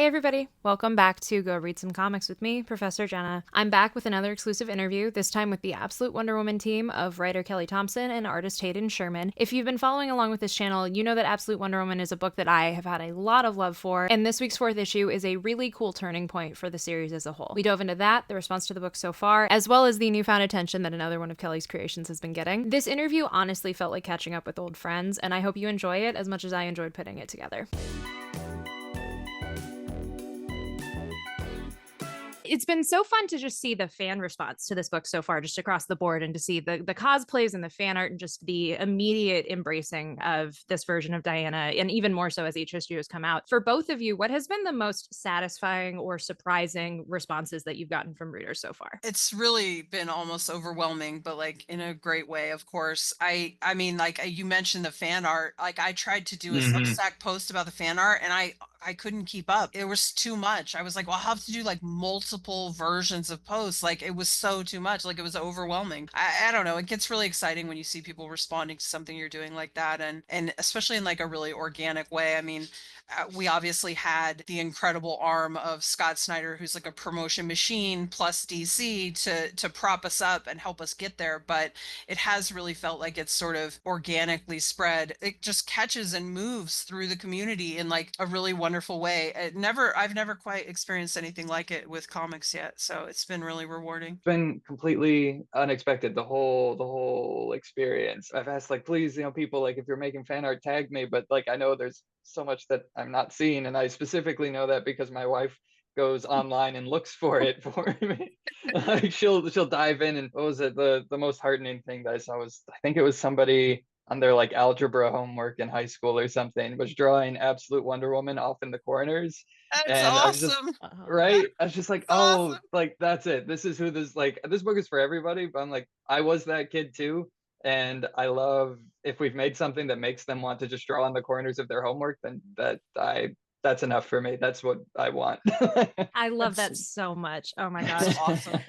everybody. Welcome back to Go Read Some Comics with me, Professor Jenna. I'm back with another exclusive interview, this time with the Absolute Wonder Woman team of writer Kelly Thompson and artist Hayden Sherman. If you've been following along with this channel, you know that Absolute Wonder Woman is a book that I have had a lot of love for, and this week's fourth issue is a really cool turning point for the series as a whole. We dove into that, the response to the book so far, as well as the newfound attention that another one of Kelly's creations has been getting. This interview honestly felt like catching up with old friends, and I hope you enjoy it as much as I enjoyed putting it together. It's been so fun to just see the fan response to this book so far, just across the board, and to see the cosplays and the fan art and just the immediate embracing of this version of Diana, and even more so as each issue has come out. For both of you, what has been the most satisfying or surprising responses that you've gotten from readers so far? It's really been almost overwhelming, but like in a great way, of course. I mean, like you mentioned the fan art. Like I tried to do a Substack post about the fan art, and I couldn't keep up. It was too much. I was like, well, I'll have to do like multiple versions of posts. Like it was so too much. Like it was overwhelming. I don't know. It gets really exciting when you see people responding to something you're doing like that, and especially in like a really organic way. I mean, we obviously had the incredible arm of Scott Snyder, who's like a promotion machine, plus DC to prop us up and help us get there. But it has really felt like it's sort of organically spread. It just catches and moves through the community in like a really wonderful way. I've never quite experienced anything like it with comics yet. So it's been really rewarding. Been completely unexpected, the whole experience. I've asked, like, please, people, like, if you're making fan art, tag me, but like I know there's so much that I'm not seeing, and I specifically know that because my wife goes online and looks for it for me. Like she'll dive in, and what was it, the most heartening thing that I saw was, I think it was somebody on their like algebra homework in high school or something, was drawing Absolute Wonder Woman off in the corners. That's And I was just, awesome. right, I was just like, It's oh, awesome. like that's it, this is who this book is for everybody. But I'm like, I was that kid too, and I love if we've made something that makes them want to just draw on the corners of their homework, then that's enough for me. That's what I want. I love That's that so much. Oh my that's gosh. awesome.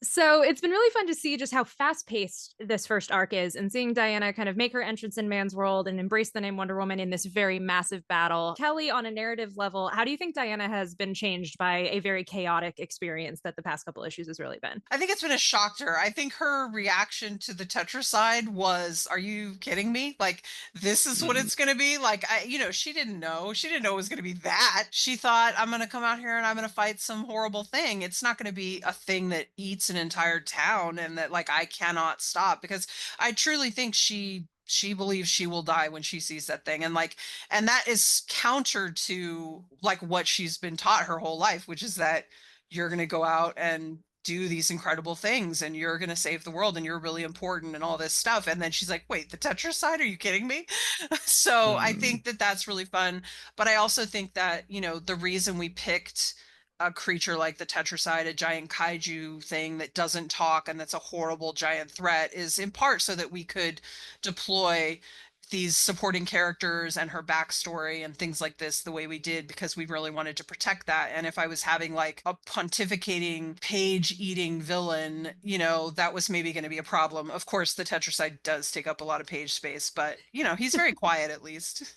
So it's been really fun to see just how fast paced this first arc is, and seeing Diana kind of make her entrance in man's world and embrace the name Wonder Woman in this very massive battle. Kelly, on a narrative level, how do you think Diana has been changed by a very chaotic experience that the past couple issues has really been? I think it's been a shock to her. I think her reaction to the Tetracide was, "Are you kidding me? Like, this is what Mm, it's going to be?" Like, she didn't know. She didn't know it was going to be that. She thought, "I'm going to come out here and I'm going to fight some horrible thing. It's not going to be a thing that eats an entire town and that like I cannot stop." Because I truly think she believes she will die when she sees that thing, and that is counter to like what she's been taught her whole life, which is that you're going to go out and do these incredible things and you're going to save the world and you're really important and all this stuff. And then she's like, wait, the Tetracide, are you kidding me? So I mm. think that that's really fun. But I also think that, the reason we picked a creature like the Tetracide, a giant kaiju thing that doesn't talk and that's a horrible giant threat, is in part so that we could deploy these supporting characters and her backstory and things like this the way we did, because we really wanted to protect that. And if I was having like a pontificating page eating villain, that was maybe going to be a problem. Of course the Tetracide does take up a lot of page space, but he's very quiet at least.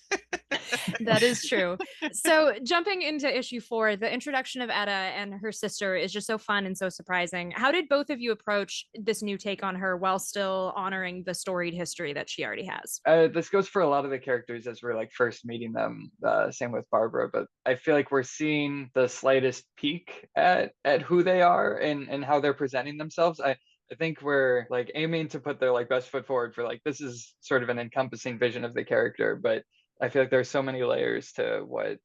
That is true. So, jumping into issue 4, the introduction of Etta and her sister is just so fun and so surprising. How did both of you approach this new take on her while still honoring the storied history that she already has? This goes for a lot of the characters as we're like first meeting them. Same with Barbara, but I feel like we're seeing the slightest peek at who they are and how they're presenting themselves. I think we're like aiming to put their like best foot forward for like, this is sort of an encompassing vision of the character, but I feel like there's so many layers to what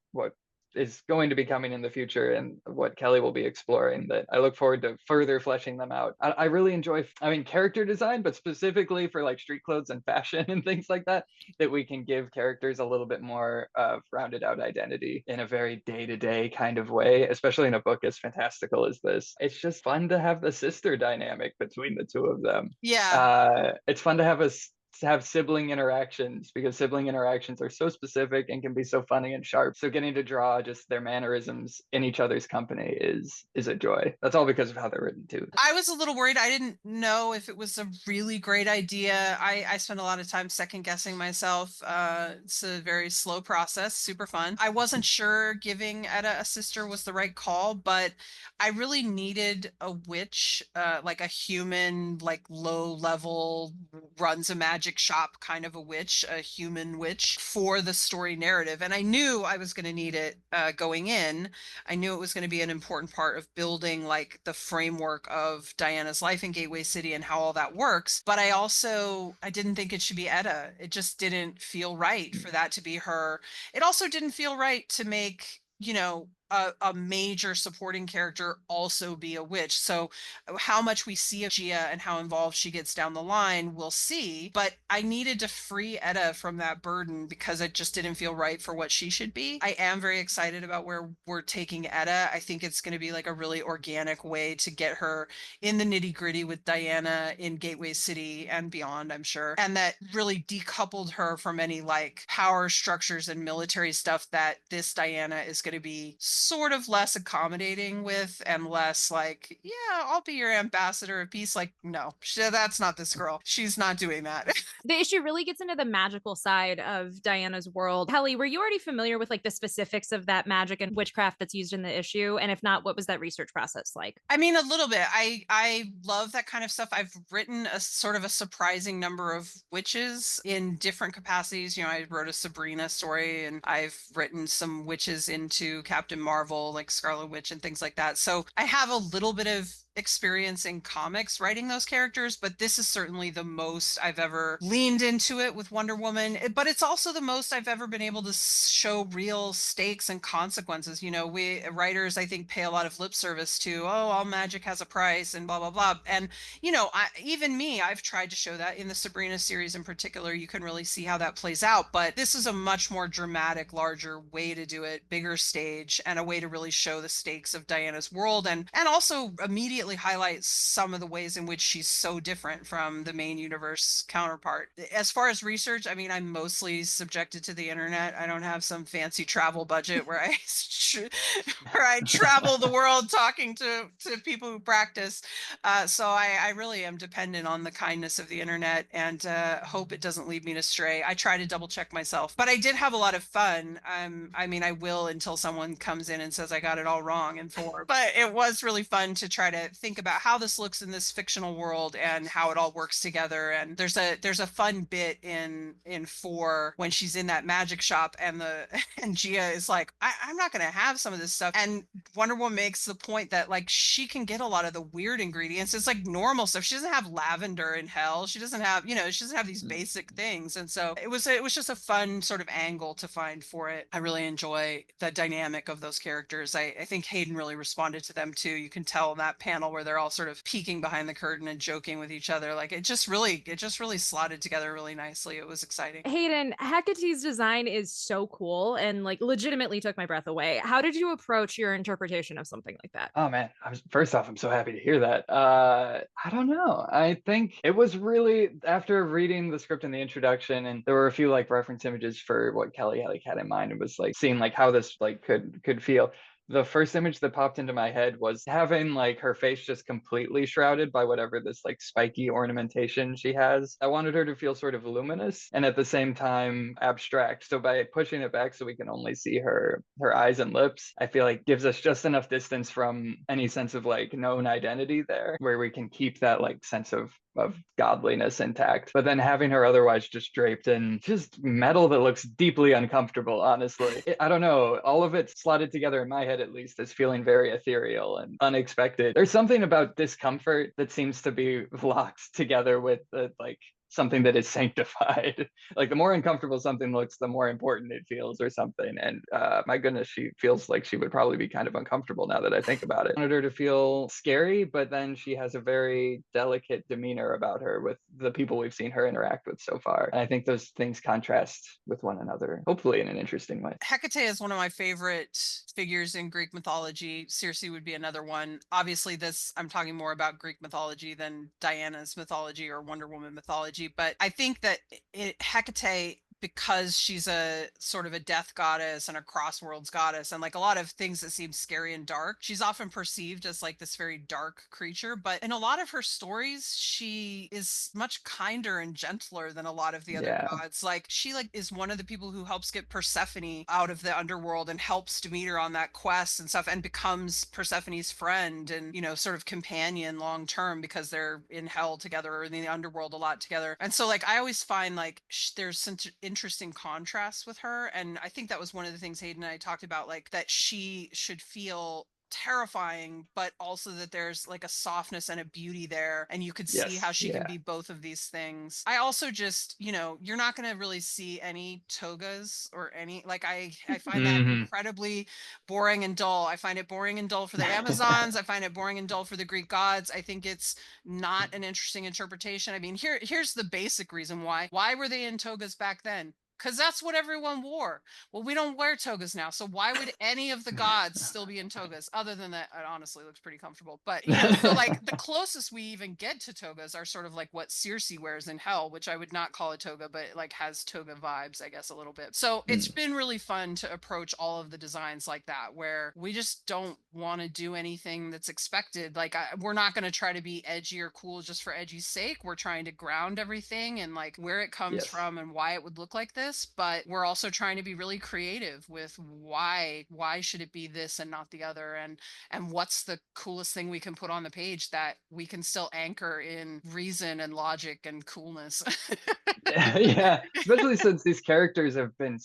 is going to be coming in the future and what Kelly will be exploring, that I look forward to further fleshing them out. I really enjoy, I mean, character design, but specifically for like street clothes and fashion and things like that, that we can give characters a little bit more rounded out identity in a very day to day kind of way, especially in a book as fantastical as this. It's just fun to have the sister dynamic between the two of them. Yeah. It's fun to have to have sibling interactions, because sibling interactions are so specific and can be so funny and sharp. So getting to draw just their mannerisms in each other's company is a joy. That's all because of how they're written too. I was a little worried. I didn't know if it was a really great idea. I spent a lot of time second guessing myself. It's a very slow process, super fun. I wasn't sure giving Etta a sister was the right call, but I really needed a witch, like a human, like low level, runs a magic shop kind of a witch, a human witch for the story narrative. And I knew I was going to need it going in. I knew it was going to be an important part of building like the framework of Diana's life in Gateway City and how all that works. But I didn't think it should be Etta. It just didn't feel right for that to be her. It also didn't feel right to make, a major supporting character also be a witch. So how much we see of Gia and how involved she gets down the line, we'll see. But I needed to free Etta from that burden because it just didn't feel right for what she should be. I am very excited about where we're taking Etta. I think it's going to be like a really organic way to get her in the nitty gritty with Diana in Gateway City and beyond, I'm sure. And that really decoupled her from any like power structures and military stuff that this Diana is going to be sort of less accommodating with and less like, yeah, I'll be your ambassador of peace. Like, no, that's not this girl. She's not doing that. The issue really gets into the magical side of Diana's world. Kelly, were you already familiar with like the specifics of that magic and witchcraft that's used in the issue? And if not, what was that research process like? I mean, a little bit. I love that kind of stuff. I've written a sort of a surprising number of witches in different capacities. I wrote a Sabrina story, and I've written some witches into Captain Marvel, like Scarlet Witch and things like that. So I have a little bit of experience in comics writing those characters, but this is certainly the most I've ever leaned into it with Wonder Woman. But it's also the most I've ever been able to show real stakes and consequences. We writers, I think, pay a lot of lip service to, oh, all magic has a price and blah, blah, blah. And, even me, I've tried to show that in the Sabrina series in particular. You can really see how that plays out. But this is a much more dramatic, larger way to do it, bigger stage, and a way to really show the stakes of Diana's world and also immediately highlights some of the ways in which she's so different from the main universe counterpart. As far as research, I mean, I'm mostly subjected to the internet. I don't have some fancy travel budget where I travel the world talking to people who practice. So I really am dependent on the kindness of the internet and hope it doesn't lead me astray. I try to double check myself, but I did have a lot of fun. I mean, I will until someone comes in and says I got it all wrong in 4. But it was really fun to try to think about how this looks in this fictional world and how it all works together. And there's a fun bit in 4 when she's in that magic shop and and Gia is like, I'm not gonna have some of this stuff. And Wonder Woman makes the point that like she can get a lot of the weird ingredients. It's like normal stuff. She doesn't have lavender in hell. She doesn't have, she doesn't have these basic things. And so it was just a fun sort of angle to find for it. I really enjoy the dynamic of those characters. I think Hayden really responded to them too. You can tell in that panel where they're all sort of peeking behind the curtain and joking with each other. Like it just really slotted together really nicely. It was exciting. Hayden, Hecate's design is so cool and like legitimately took my breath away. How did you approach your interpretation of something like that? Oh man, first off, I'm so happy to hear that. I don't know. I think it was really after reading the script and the introduction, and there were a few like reference images for what Kelly like had in mind. It was like seeing like how this like could feel. The first image that popped into my head was having like her face just completely shrouded by whatever this like spiky ornamentation she has. I wanted her to feel sort of luminous and at the same time abstract. So by pushing it back so we can only see her eyes and lips, I feel like gives us just enough distance from any sense of like known identity there, where we can keep that like sense of godliness intact, but then having her otherwise just draped in just metal that looks deeply uncomfortable, honestly. I don't know, all of it slotted together in my head at least as feeling very ethereal and unexpected. There's something about discomfort that seems to be locked together with the like something that is sanctified. Like the more uncomfortable something looks, the more important it feels or something. And my goodness, she feels like she would probably be kind of uncomfortable now that I think about it. I wanted her to feel scary, but then she has a very delicate demeanor about her with the people we've seen her interact with so far. And I think those things contrast with one another, hopefully in an interesting way. Hecate is one of my favorite figures in Greek mythology. Circe would be another one. Obviously, I'm talking more about Greek mythology than Diana's mythology or Wonder Woman mythology. mythology, but I think that Hecate, because she's a sort of a death goddess and a crossworlds goddess and like a lot of things that seem scary and dark, she's often perceived as like this very dark creature. But in a lot of her stories, she is much kinder and gentler than a lot of the other Yeah. gods. Like she like is one of the people who helps get Persephone out of the underworld and helps Demeter on that quest and stuff, and becomes Persephone's friend and, you know, sort of companion long term, because they're in hell together or in the underworld a lot together. And so like I always find like there's some interesting contrasts with her, and I think that was one of the things Hayden and I talked about, like that she should feel terrifying, but also that there's like a softness and a beauty there, and you could see how Yes. she can Yeah. be both of these things. I also just, you know, you're not going to really see any togas or any, like I find that Hmm. incredibly boring and dull. I find it boring and dull for the Amazons. I find it boring and dull for the Greek gods. I think it's not an interesting interpretation. I mean, here's the basic reason why. Why were they in togas back then? Because that's what everyone wore. Well, we don't wear togas now, so why would any of the gods still be in togas? Other than that, it honestly looks pretty comfortable. But, you know, so like the closest we even get to togas are sort of like what Circe wears in Hell, which I would not call a toga, but it like has toga vibes, I guess, a little bit. So it's been really fun to approach all of the designs like that, where we just don't want to do anything that's expected. Like we're not going to try to be edgy or cool just for edgy's sake. We're trying to ground everything and like where it comes Yes. from and why it would look like this. But we're also trying to be really creative with why should it be this and not the other, and what's the coolest thing we can put on the page that we can still anchor in reason and logic and coolness. Yeah, especially since these characters have been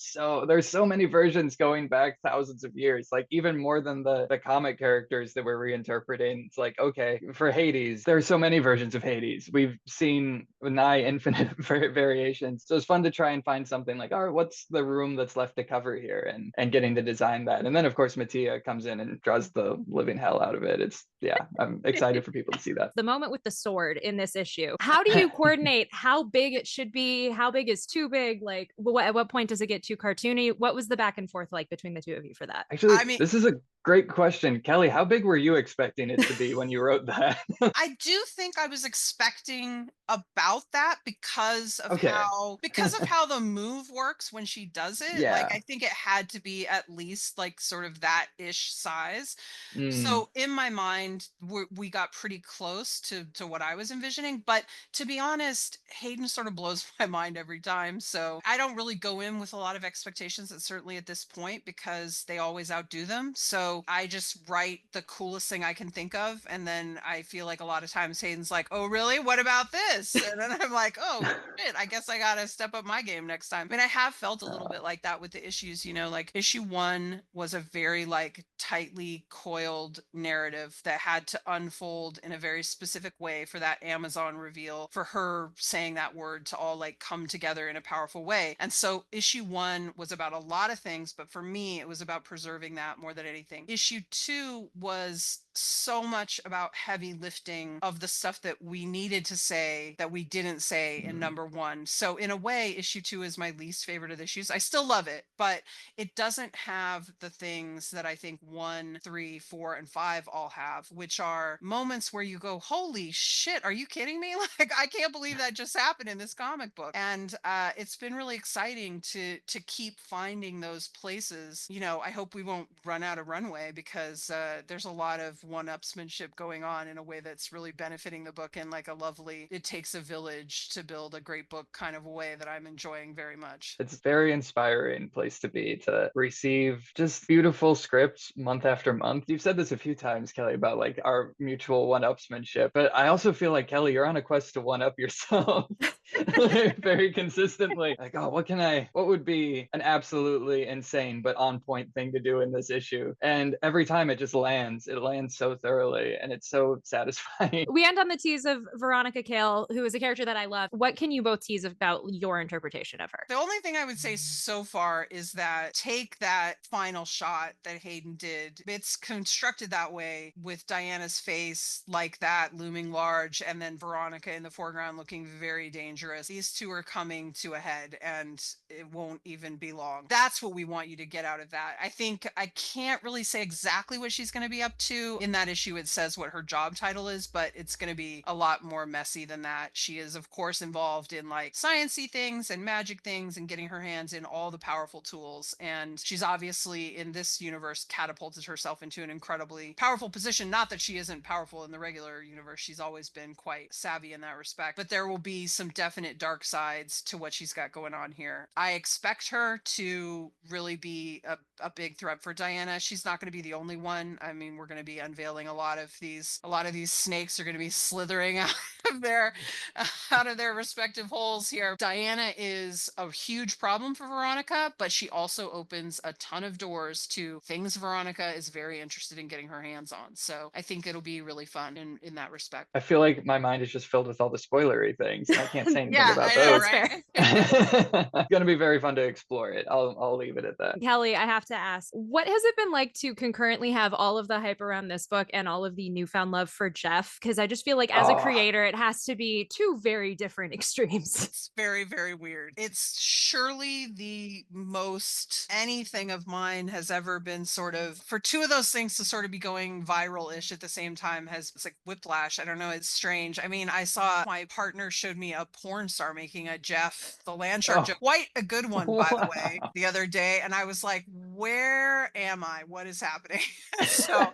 there's so many versions going back thousands of years, like even more than the comic characters that we're reinterpreting. It's like, okay, for Hades, there's so many versions of Hades. We've seen nigh infinite variations. So it's fun to try and find something like, all right, what's the room that's left to cover here, and getting to design that. And then of course Mattia comes in and draws the living hell out of it. It's, yeah, I'm excited for people to see that. The moment with the sword in this issue, how do you coordinate how big it should be? How big is too big? Like at what point does it get too cartoony? What was the back and forth like between the two of you for that? Actually, I mean, this is a great question. Kelly, how big were you expecting it to be when you wrote that? I do think I was expecting about that Okay. because of how the move works when she does it. Like Yeah. I think it had to be at least like sort of that ish size. Mm, So in my mind, we got pretty close to what I was envisioning. But to be honest, Hayden sort of blows my mind every time. So I don't really go in with a lot of expectations, and certainly at this point, because they always outdo them. So I just write the coolest thing I can think of. And then I feel like a lot of times Hayden's like, oh, really? What about this? And then I'm like, oh, shit, I guess I got to step up my game next time. I mean, I have felt a little bit like that with the issues, you know, like issue 1 was a very like tightly coiled narrative that had to unfold in a very specific way for that Amazon reveal, for her saying that word to all like come together in a powerful way. And so issue 1 was about a lot of things, but for me, it was about preserving that more than anything. Issue 2 was so much about heavy lifting of the stuff that we needed to say that we didn't say in number 1. So in a way, issue 2 is my least favorite of the issues. I still love it, but it doesn't have the things that I think 1, 3, 4, and 5 all have, which are moments where you go, holy shit, are you kidding me? Like, I can't believe that just happened in this comic book. And it's been really exciting to keep finding those places. You know, I hope we won't run out of runway, because there's a lot of one-upsmanship going on in a way that's really benefiting the book in like a lovely, it takes a village to build a great book kind of a way that I'm enjoying very much. it's a very inspiring place to be, to receive just beautiful scripts month after month. You've said this a few times, Kelly, about like our mutual one-upsmanship, but I also feel like, Kelly, you're on a quest to one up yourself. Very consistently, like, oh, what would be an absolutely insane but on point thing to do in this issue? And every time it lands so thoroughly, and it's so satisfying. We end on the tease of Veronica Cale, who is a character that I love. What can you both tease about your interpretation of her? The only thing I would say so far is that take that final shot that Hayden did. It's constructed that way, with Diana's face like that looming large, and then Veronica in the foreground looking very dangerous. dangerous. These two are coming to a head and it won't even be long. That's what we want you to get out of that. I think I can't really say exactly what she's going to be up to. In that issue, it says what her job title is, but it's going to be a lot more messy than that. She is, of course, involved in like sciencey things and magic things and getting her hands in all the powerful tools. And she's obviously in this universe catapulted herself into an incredibly powerful position. Not that she isn't powerful in the regular universe. She's always been quite savvy in that respect, but there will be some definite dark sides to what she's got going on here. I expect her to really be a big threat for Diana. She's not going to be the only one. I mean, we're going to be unveiling a lot of these snakes are going to be slithering out of their respective holes here. Diana is a huge problem for Veronica, but she also opens a ton of doors to things Veronica is very interested in getting her hands on. So I think it'll be really fun in that respect. I feel like my mind is just filled with all the spoilery things, and I can't say anything Yeah, about I know, those. right? It's going to be very fun to explore it. I'll leave it at that. Kelly, I have to ask, what has it been like to concurrently have all of the hype around this book and all of the newfound love for Jeff? Because I just feel like as a creator, it has to be two very different extremes. It's very, very weird. It's surely the most anything of mine has ever been sort of, for two of those things to sort of be going viral-ish at the same time it's like whiplash. I don't know. It's strange. I mean, I saw my partner showed me a porn star making a Jeff the land shark joke. Quite a good one, by the way, the other day. And I was like, where am I? What is happening? So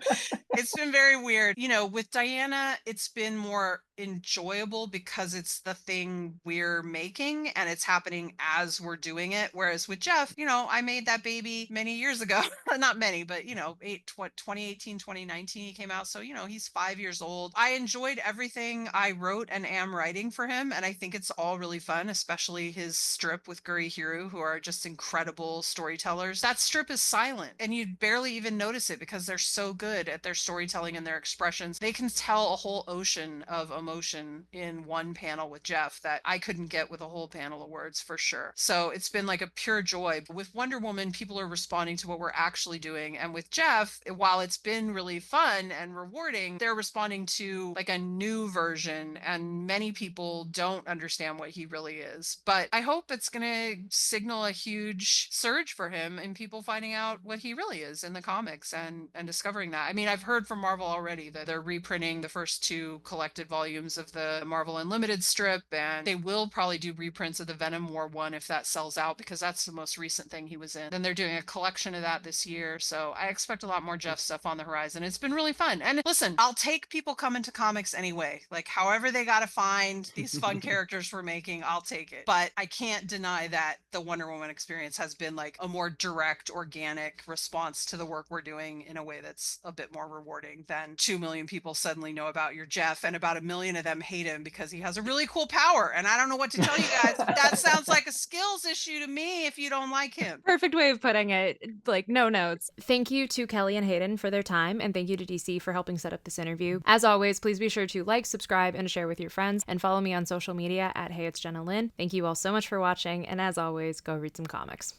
it's been very weird. You know, with Diana, it's been more enjoyable because it's the thing we're making and it's happening as we're doing it. Whereas with Jeff, you know, I made that baby many years ago. Not many, but you know, 2018, 2019 he came out. So, you know, he's 5 years old. I enjoyed everything I wrote and am writing for him. And I think it's all really fun, especially his strip with Guri Hiru, who are just incredible storytellers. That strip is silent and you'd barely even notice it because they're so good at their storytelling and their expressions. They can tell a whole ocean of emotion in one panel with Jeff that I couldn't get with a whole panel of words for sure. So it's been like a pure joy. With Wonder Woman, people are responding to what we're actually doing. And with Jeff, while it's been really fun and rewarding, they're responding to like a new version and many people don't understand what he really is. But I hope it's going to signal a huge surge for him and people finding out what he really is in the comics and discovering that. I mean, I've heard from Marvel already that they're reprinting the first 2 collected volumes of the Marvel Unlimited strip, and they will probably do reprints of the Venom War one if that sells out, because that's the most recent thing he was in. Then they're doing a collection of that this year, so I expect a lot more Jeff stuff on the horizon. It's been really fun. And listen, I'll take people coming to comics anyway. Like, however they gotta find these fun characters we're making, I'll take it. But I can't deny that the Wonder Woman experience has been like a more direct, organic response to the work we're doing in a way that's a bit more rewarding than 2 million people suddenly know about your Jeff and about 1 million of them hate him because he has a really cool power. And I don't know what to tell you guys. That sounds like a skills issue to me if you don't like him. Perfect way of putting it. Like, no notes. Thank you to Kelly and Hayden for their time, and thank you to DC for helping set up this interview. As always, please be sure to like, subscribe, and share with your friends, and follow me on social media at Hey It's Jenna Lynn. Thank you all so much for watching, and as always, go read some comics.